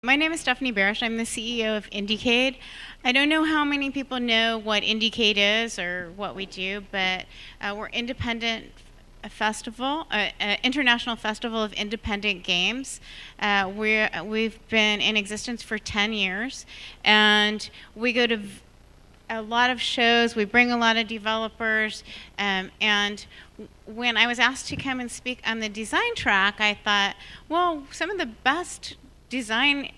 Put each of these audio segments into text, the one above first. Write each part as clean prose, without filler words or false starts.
My name is Stephanie Barish. I'm the CEO of Indiecade. I don't know how many people know what Indiecade is or what we do, but we're independent festival, international festival of independent games. We've been in existence for 10 years, and we go to a lot of shows. We bring a lot of developers, and when I was asked to come and speak on the design track, I thought, well, some of the best design,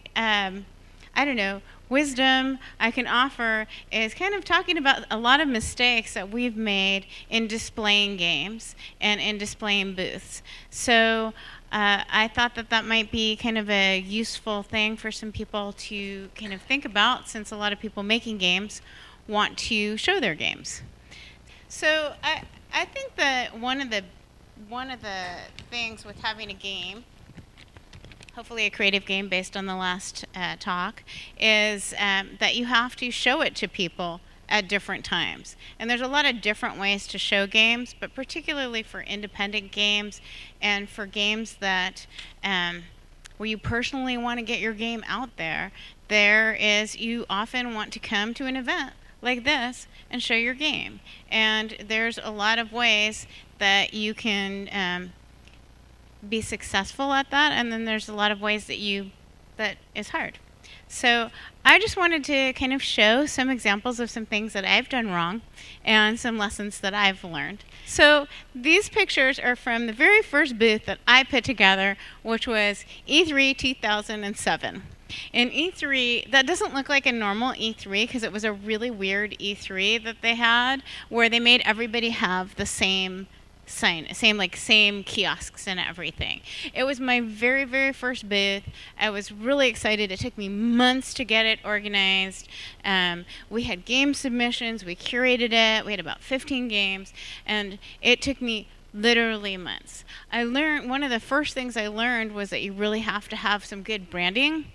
wisdom I can offer is kind of talking about a lot of mistakes that we've made in displaying games and in displaying booths. So I thought that that might be kind of a useful thing for some people to kind of think about, since a lot of people making games want to show their games. So I think that one of the things with having a game, hopefully a creative game based on the last talk, is that you have to show it to people at different times. And there's a lot of different ways to show games, but particularly for independent games and for games that where you personally want to get your game out there, you often want to come to an event like this and show your game. And there's a lot of ways that you can be successful at that, and then there's a lot of ways that is hard. So I just wanted to kind of show some examples of some things that I've done wrong and some lessons that I've learned. So these pictures are from the very first booth that I put together, which was E3 2007. In E3, that doesn't look like a normal E3 because it was a really weird E3 that they had, where they made everybody have the same same kiosks and everything. It was my very first booth. I was really excited. It took me months to get it organized. We had game submissions. We curated it. We had about 15 games, and it took me literally months. One of the first things I learned was that you really have to have some good branding.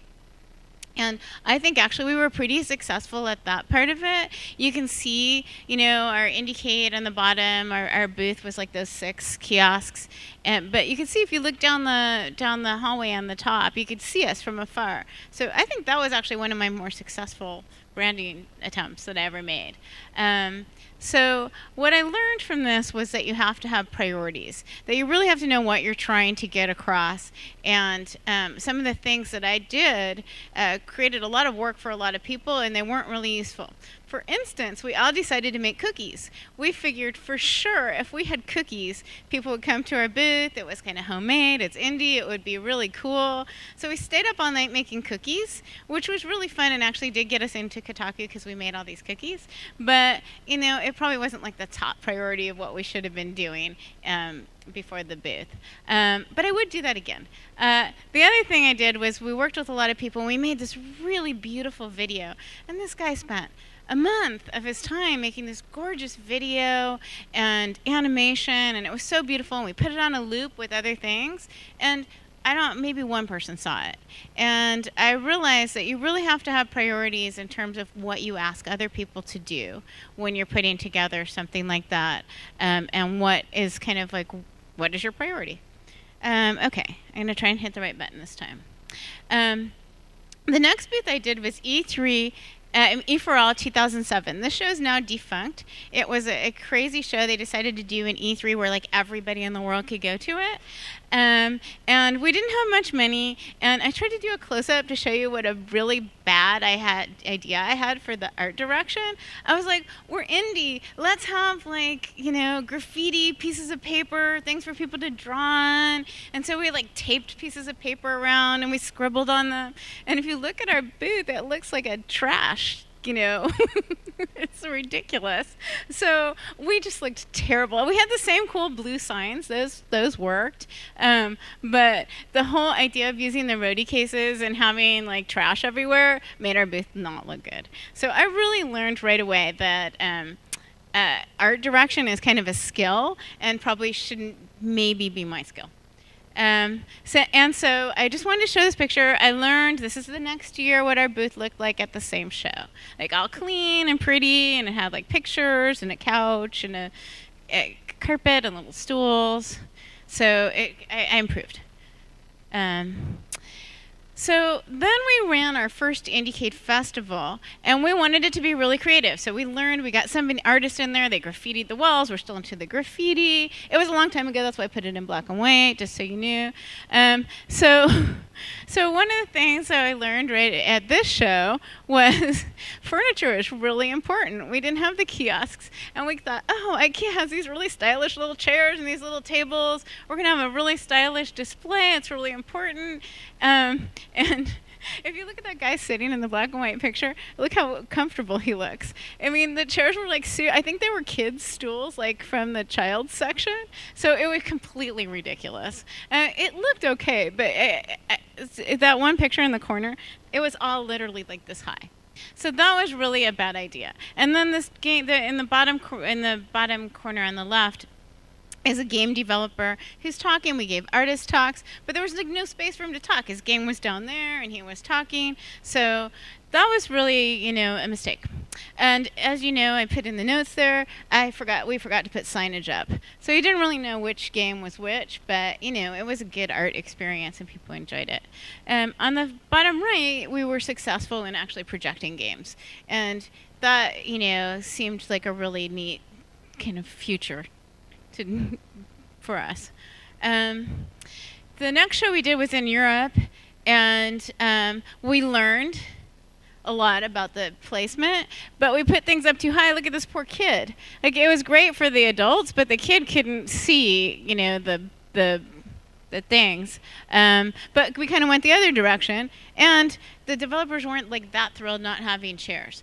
And I think actually we were pretty successful at that part of it. You can see, our Indiecade on the bottom. Our booth was like those 6 kiosks. But you can see if you look down the hallway on the top, you could see us from afar. So I think that was actually one of my more successful branding attempts that I ever made. So what I learned from this was that you have to have priorities, that you really have to know what you're trying to get across. And some of the things that I did created a lot of work for a lot of people, and they weren't really useful. For instance, we all decided to make cookies. We figured for sure if we had cookies, people would come to our booth. It was kind of homemade. It's indie. It would be really cool. So we stayed up all night making cookies, which was really fun and actually did get us into Kotaku because we made all these cookies. But, it probably wasn't like the top priority of what we should have been doing before the booth. But I would do that again. The other thing I did was we worked with a lot of people, and we made this really beautiful video. And this guy spent a month of his time making this gorgeous video and animation, and it was so beautiful, and we put it on a loop with other things, and maybe one person saw it. And I realized that you really have to have priorities in terms of what you ask other people to do when you're putting together something like that, and what is kind of like, what is your priority? Okay, I'm going to try and hit the right button this time. The next booth I did was E3 E4All 2007. This show is now defunct. It was a crazy show. They decided to do an E3 where like everybody in the world could go to it. And we didn't have much money, and I tried to do a close-up to show you what a really bad idea I had for the art direction. I was like, we're indie. Let's have graffiti, pieces of paper, things for people to draw on. And so we taped pieces of paper around, and we scribbled on them. And if you look at our booth, it looks like a trash. It's ridiculous. So we just looked terrible. We had the same cool blue signs. Those worked. But the whole idea of using the roadie cases and having trash everywhere made our booth not look good. So I really learned right away that art direction is kind of a skill and probably shouldn't maybe be my skill. So I just wanted to show this picture. I learned, this is the next year, what our booth looked like at the same show. All clean and pretty, and it had pictures and a couch and a carpet and little stools. So I improved. So then we ran our first Indiecade festival, and we wanted it to be really creative. So we learned, we got some artists in there, they graffitied the walls. We're still into the graffiti. It was a long time ago, that's why I put it in black and white, just so you knew. So one of the things that I learned right at this show was furniture is really important. We didn't have the kiosks, and we thought, oh, IKEA has these really stylish little chairs and these little tables. We're going to have a really stylish display. It's really important. And if you look at that guy sitting in the black and white picture, look how comfortable he looks. I mean, the chairs were like, I think they were kids' stools, like from the child section. So it was completely ridiculous. It looked okay, but that one picture in the corner, it was all literally like this high. So that was really a bad idea. And then this game, in the bottom corner on the left, is a game developer who's talking. We gave artist talks, but there was like no space for him to talk. His game was down there, and he was talking. So that was really, you know, a mistake. And as you know, I put in the notes there, we forgot to put signage up. So you didn't really know which game was which, but, you know, it was a good art experience, and people enjoyed it. On the bottom right, we were successful in actually projecting games. And that, you know, seemed like a really neat kind of future for us. The next show we did was in Europe, and we learned a lot about the placement, but we put things up too high. Look at this poor kid. Like, it was great for the adults, but the kid couldn't see, you know, the things. But we kind of went the other direction, and the developers weren't like that thrilled not having chairs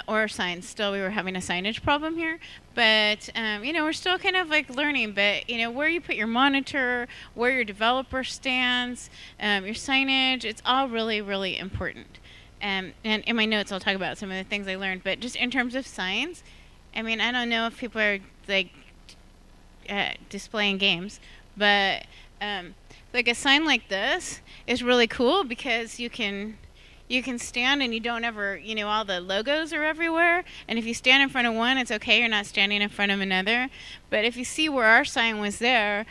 or signs. Still, we were having a signage problem here, but you know, we're still kind of like learning. But you know, where you put your monitor, where your developer stands, your signage, it's all really, really important. And in my notes, I'll talk about some of the things I learned. But just in terms of signs, I mean, I don't know if people are like displaying games, but like a sign like this is really cool because you can stand and you don't ever, you know, all the logos are everywhere. And if you stand in front of one, it's okay. You're not standing in front of another. But if you see where our sign was there,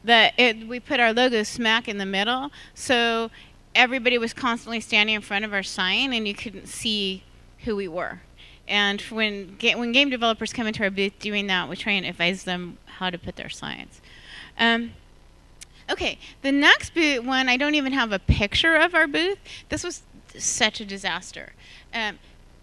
we put our logo smack in the middle. So everybody was constantly standing in front of our sign, and you couldn't see who we were. And when game developers come into our booth doing that, we try and advise them how to put their signs. Okay, the next one, I don't even have a picture of our booth. This was such a disaster.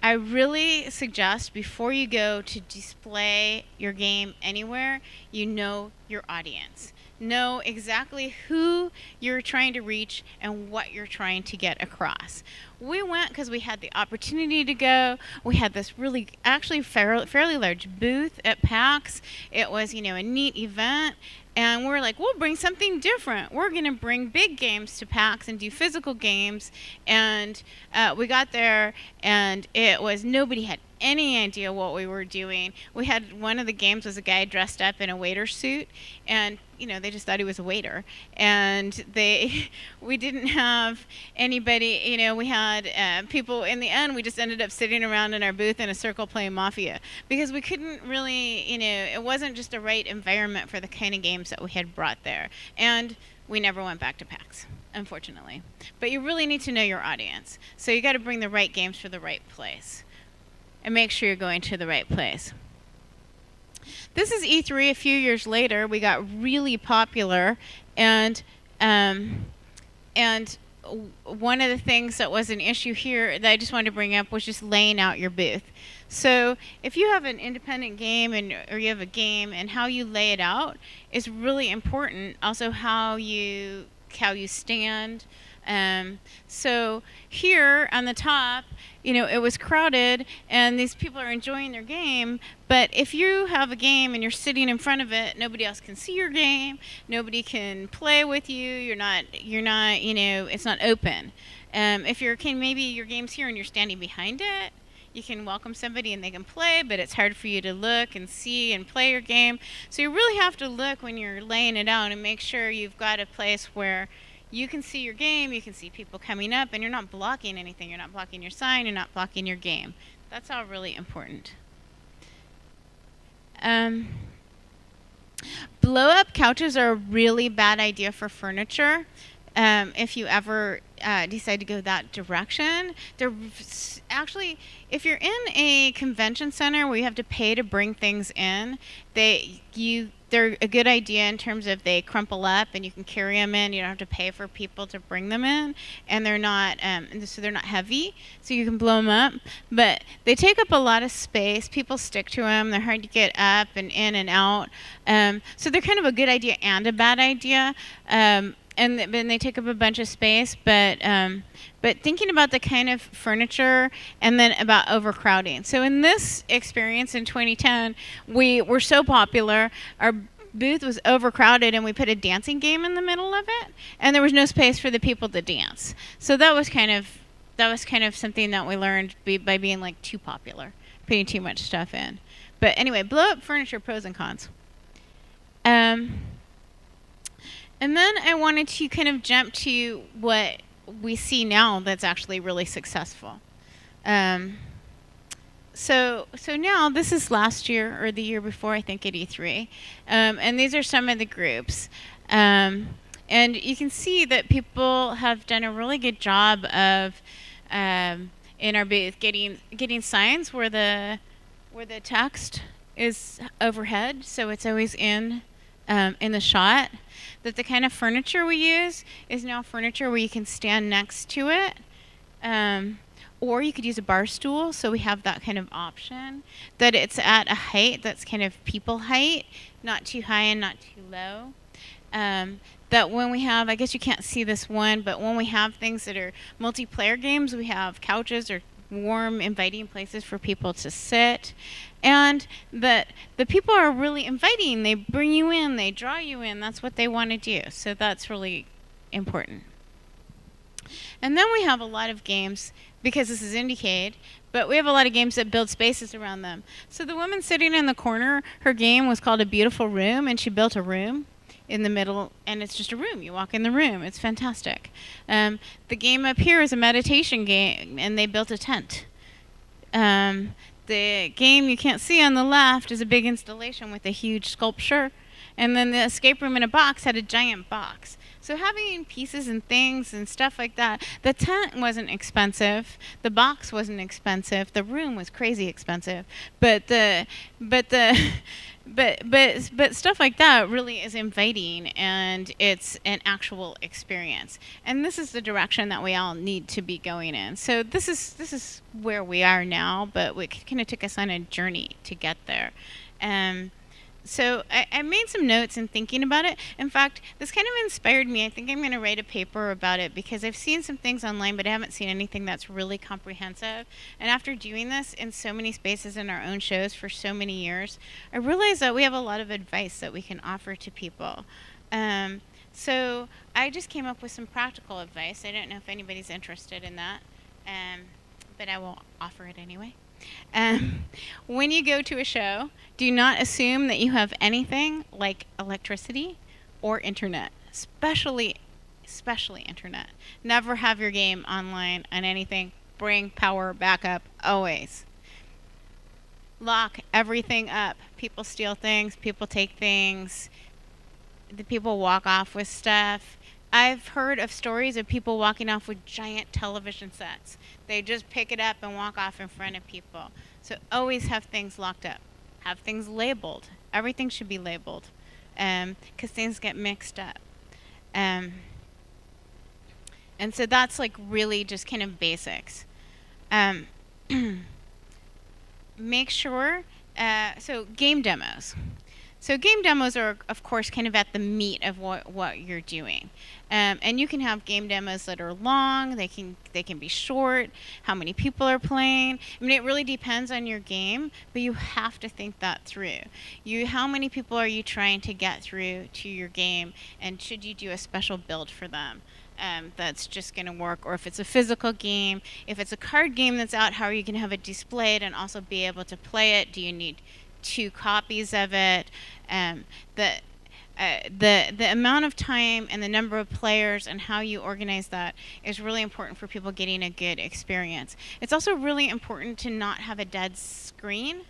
I really suggest before you go to display your game anywhere, you know your audience. Know exactly who you're trying to reach and what you're trying to get across. We went because we had the opportunity to go. We had this really, actually fairly large booth at PAX. It was, you know, a neat event. And we're like, we'll bring something different. We're going to bring big games to PAX and do physical games. And we got there, and it was nobody had any idea what we were doing. We had one of the games was a guy dressed up in a waiter suit, and you know, they just thought he was a waiter. And we didn't have anybody, you know, we had people. In the end, we just ended up sitting around in our booth in a circle playing Mafia because we couldn't really, you know, it wasn't just the right environment for the kind of games that we had brought there. And we never went back to PAX, unfortunately. But you really need to know your audience. So you got to bring the right games for the right place. And make sure you're going to the right place. This is E3 a few years later. We got really popular, and one of the things that was an issue here that I just wanted to bring up was just laying out your booth. So if you have an independent game or you have a game, and how you lay it out is really important. Also how you stand. So here on the top, you know, it was crowded and these people are enjoying their game. But if you have a game and you're sitting in front of it, nobody else can see your game. Nobody can play with you. You're not, you know, it's not open. If maybe your game's here and you're standing behind it, you can welcome somebody and they can play, but it's hard for you to look and see and play your game. So you really have to look when you're laying it out and make sure you've got a place where you can see your game, you can see people coming up, and you're not blocking anything. You're not blocking your sign, you're not blocking your game. That's all really important. Blow-up couches are a really bad idea for furniture. if you ever decide to go that direction. They're actually, if you're in a convention center where you have to pay to bring things in, they're a good idea in terms of they crumple up and you can carry them in. You don't have to pay for people to bring them in, and they're not so they're not heavy, so you can blow them up. But they take up a lot of space. People stick to them. They're hard to get up and in and out. So they're kind of a good idea and a bad idea. And then they take up a bunch of space, but thinking about the kind of furniture and then about overcrowding. So in this experience in 2010, we were so popular, our booth was overcrowded, and we put a dancing game in the middle of it, and there was no space for the people to dance. So that was kind of something that we learned by being like too popular, putting too much stuff in. But anyway, blow up furniture, pros and cons. And then I wanted to kind of jump to what we see now that's actually really successful. So now, this is last year or the year before, I think, at E3. And these are some of the groups. And you can see that people have done a really good job of, in our booth, getting signs where the text is overhead, so it's always in the shot. That the kind of furniture we use is now furniture where you can stand next to it, or you could use a bar stool, so we have that kind of option. That it's at a height that's kind of people height, not too high and not too low. That when we have, I guess you can't see this one, but when we have things that are multiplayer games, we have couches or warm, inviting places for people to sit. And that the people are really inviting. They bring you in, they draw you in. That's what they want to do. So that's really important. And then we have a lot of games, because this is Indiecade, but we have a lot of games that build spaces around them. So the woman sitting in the corner, her game was called A Beautiful Room, and she built a room in the middle, and it's just a room. You walk in the room. It's fantastic. The game up here is a meditation game, and they built a tent. The game you can't see on the left is a big installation with a huge sculpture, and then the escape room in a box had a giant box. So having pieces and things and stuff like that. The tent wasn't expensive, the box wasn't expensive, the room was crazy expensive, but stuff like that really is inviting, and it's an actual experience. And this is the direction that we all need to be going in. So this is where we are now, but it kind of took us on a journey to get there. So I made some notes in thinking about it. In fact, this kind of inspired me. I think I'm going to write a paper about it, because I've seen some things online, but I haven't seen anything that's really comprehensive. And after doing this in so many spaces in our own shows for so many years, I realized that we have a lot of advice that we can offer to people. So I just came up with some practical advice. I don't know if anybody's interested in that, but I will offer it anyway. When you go to a show, do not assume that you have anything like electricity or internet, especially internet. Never have your game online on anything. Bring power backup always. Lock everything up. People steal things, people take things, the people walk off with stuff. I've heard of stories of people walking off with giant television sets. They just pick it up and walk off in front of people. So always have things locked up. Have things labeled. Everything should be labeled, because things get mixed up. And so that's like really just kind of basics. Make sure, so game demos. So game demos are, of course, kind of at the meat of what you're doing. And you can have game demos that are long, they can be short, how many people are playing. I mean, it really depends on your game, but you have to think that through. How many people are you trying to get through to your game, and should you do a special build for them? That's just going to work. Or if it's a physical game, if it's a card game that's out, how are you going to have it displayed and also be able to play it? Do you need 2 copies of it? The amount of time and the number of players and how you organize that is really important for people getting a good experience. It's also really important to not have a dead screen.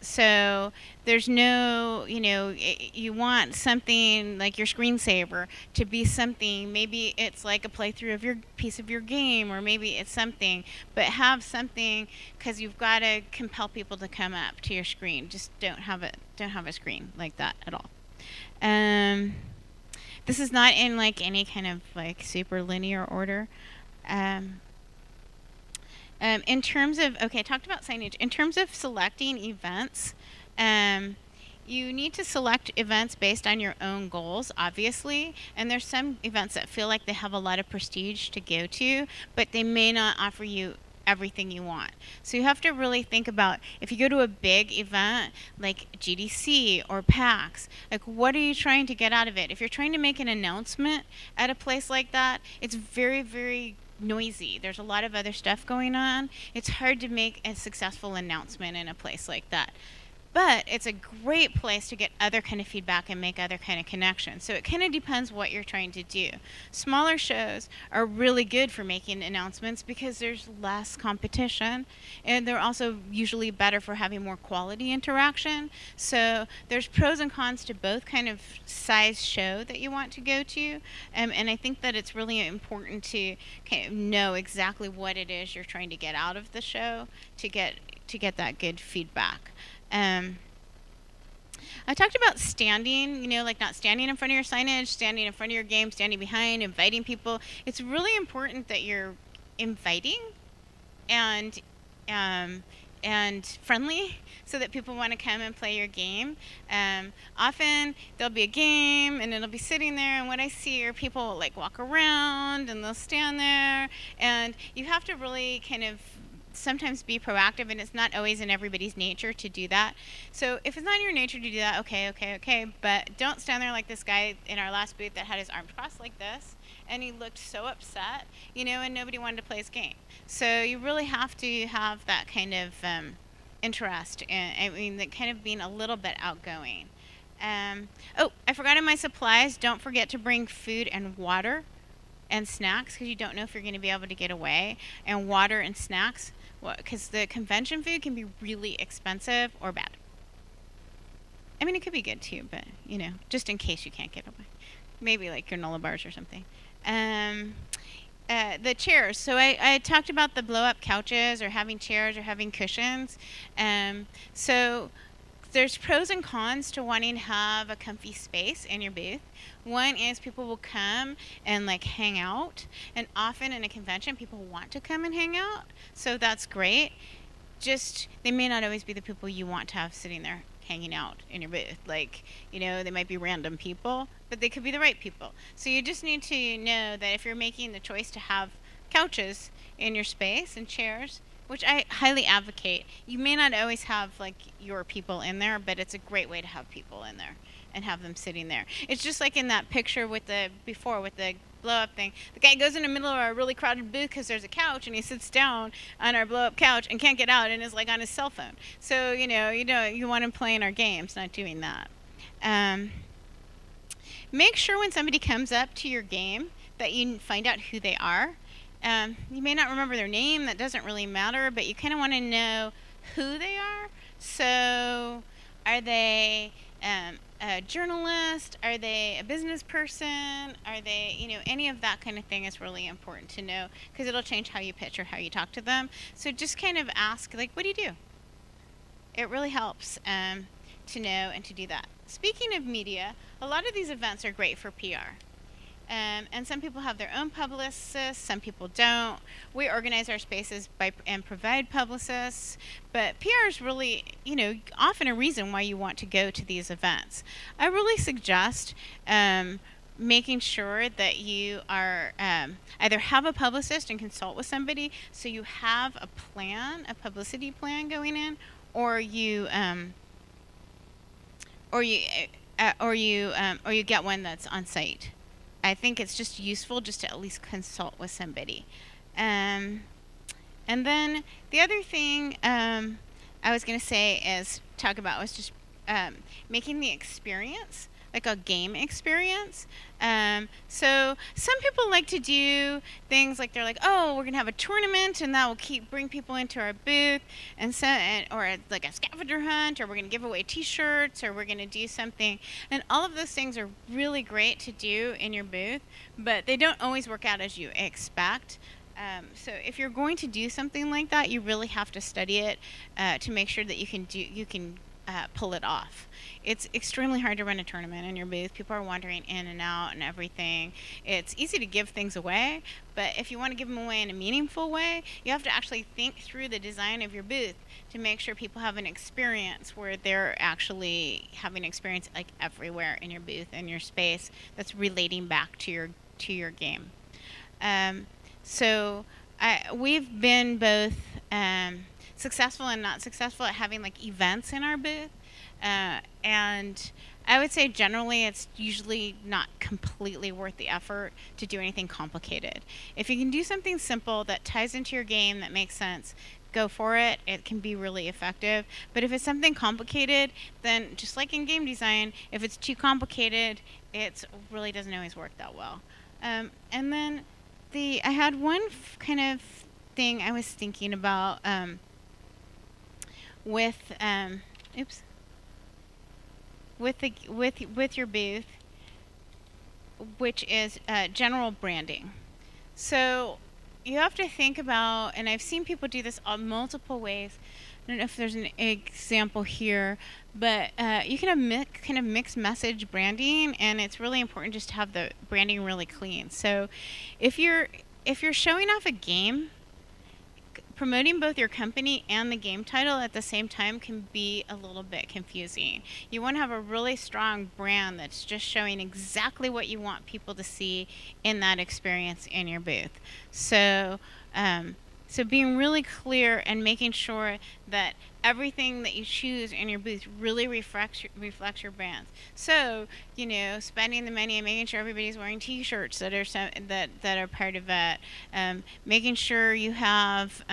So there's no, you want something like your screensaver to be something. Maybe it's like a playthrough of your piece of your game, or maybe it's something. But have something, because you've got to compel people to come up to your screen. Just don't have a screen like that at all. This is not in like any kind of like super linear order. In terms of, okay, I talked about signage. In terms of selecting events, you need to select events based on your own goals, obviously. And there's some events that feel like they have a lot of prestige to go to, but they may not offer you everything you want. So you have to really think about, if you go to a big event like GDC or PAX, like what are you trying to get out of it? If you're trying to make an announcement at a place like that, it's very, very noisy. There's a lot of other stuff going on. It's hard to make a successful announcement in a place like that. But it's a great place to get other kind of feedback and make other kind of connections. So it kind of depends what you're trying to do. Smaller shows are really good for making announcements because there's less competition, and they're also usually better for having more quality interaction. So there's pros and cons to both kind of size show that you want to go to. And I think that it's really important to kind of know exactly what it is you're trying to get out of the show to get that good feedback. I talked about standing, like not standing in front of your signage, standing in front of your game, standing behind, inviting people. It's really important that you're inviting and friendly, so that people want to come and play your game. Often there'll be a game and it'll be sitting there, and what I see are people like walk around and they'll stand there, and you have to really kind of sometimes be proactive, and it's not always in everybody's nature to do that. So if it's not in your nature to do that, okay, but don't stand there like this guy in our last booth that had his arms crossed like this, and he looked so upset, and nobody wanted to play his game. So you really have to have that kind of interest, and that kind of being a little bit outgoing. Oh, I forgot in my supplies, don't forget to bring food and water and snacks, because you don't know if you're going to be able to get away. And water and snacks, because the convention food can be really expensive or bad. I mean, it could be good too, but just in case you can't get away, maybe like granola bars or something. The chairs. So I talked about the blow-up couches, or having chairs, or having cushions. So there's pros and cons to wanting to have a comfy space in your booth. One is people will come and like hang out, and often in a convention people want to come and hang out, so that's great. Just they may not always be the people you want to have sitting there hanging out in your booth. Like, they might be random people, but they could be the right people. So you just need to know that if you're making the choice to have couches in your space and chairs, which I highly advocate, you may not always have like your people in there, but it's a great way to have people in there and have them sitting there. It's just like in that picture with the blow-up thing. The guy goes in the middle of a really crowded booth because there's a couch, and he sits down on our blow-up couch and can't get out, and is like on his cell phone. So you want him playing our games, not doing that. Make sure when somebody comes up to your game that you find out who they are. You may not remember their name, that doesn't really matter, but you kind of want to know who they are. So are they a journalist? Are they a business person? Are they, any of that kind of thing is really important to know, because it'll change how you pitch or how you talk to them. So just kind of ask, like, what do you do? It really helps to know and to do that. Speaking of media, a lot of these events are great for PR. And some people have their own publicists, some people don't. We organize our spaces and provide publicists, but PR is really, often a reason why you want to go to these events. I really suggest making sure that you are either have a publicist and consult with somebody, so you have a plan, a publicity plan going in, or you get one that's on site. I think it's just useful just to at least consult with somebody. And then the other thing I was going to say is talk about was just making the experience like a game experience. So some people like to do things like they're like, oh, we're gonna have a tournament and that will bring people into our booth, and so or like a scavenger hunt, or we're gonna give away T-shirts, or we're gonna do something, and all of those things are really great to do in your booth, but they don't always work out as you expect. So if you're going to do something like that, you really have to study it to make sure that you can pull it off. It's extremely hard to run a tournament in your booth. People are wandering in and out and everything. It's easy to give things away, but if you want to give them away in a meaningful way, you have to actually think through the design of your booth to make sure people have an experience where they're actually having an experience like everywhere in your booth and your space that's relating back to your game. So we've been both successful and not successful at having like events in our booth, and I would say generally it's usually not completely worth the effort to do anything complicated. If you can do something simple that ties into your game that makes sense, go for it. It can be really effective. But if it's something complicated, then just like in game design, if it's too complicated, it really doesn't always work that well. And then I had one kind of thing I was thinking about with your booth, which is general branding. So you have to think about, and I've seen people do this on multiple ways. I don't know if there's an example here, but you can have kind of mixed message branding, and it's really important just to have the branding really clean. So if you're showing off a game, promoting both your company and the game title at the same time can be a little bit confusing. You want to have a really strong brand that's just showing exactly what you want people to see in that experience in your booth. So so being really clear and making sure that everything that you choose in your booth really reflects your brand. So, you know, spending the money and making sure everybody's wearing T-shirts that are part of that. Making sure you have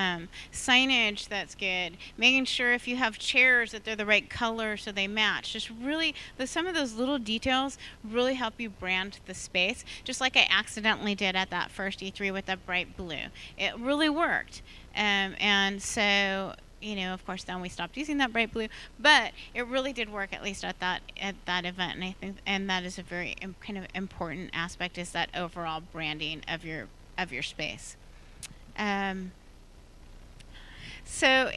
signage that's good. Making sure if you have chairs that they're the right color so they match. Just really, some of those little details really help you brand the space. Just like I accidentally did at that first E3 with that bright blue. It really worked. And so, you know, of course, then we stopped using that bright blue, but it really did work, at least at that event. And I think, and that is a very kind of important aspect, is that overall branding of your space. So,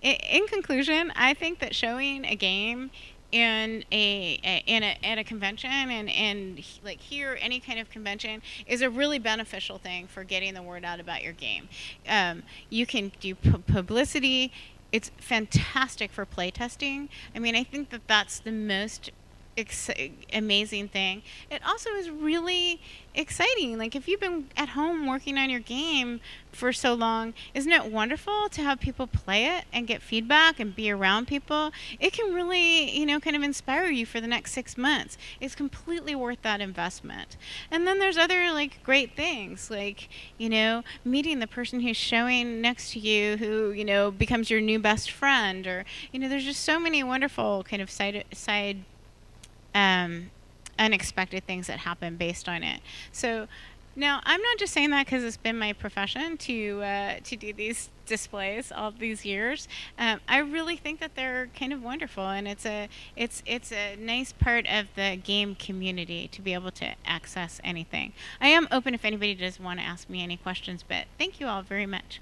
in conclusion, I think that showing a game at a convention and like here, any kind of convention, is a really beneficial thing for getting the word out about your game. You can do publicity. It's fantastic for playtesting. I mean, I think that that's the most amazing thing. It also is really exciting. Like, if you've been at home working on your game for so long, isn't it wonderful to have people play it and get feedback and be around people? It can really, you know, kind of inspire you for the next 6 months. It's completely worth that investment. And then there's other like great things, like, you know, meeting the person who's showing next to you, who, you know, becomes your new best friend, or, you know, there's just so many wonderful kind of side unexpected things that happen based on it. So now, I'm not just saying that because it's been my profession to do these displays all these years. I really think that they're kind of wonderful, and it's a nice part of the game community to be able to access anything. I am open if anybody does want to ask me any questions, but thank you all very much.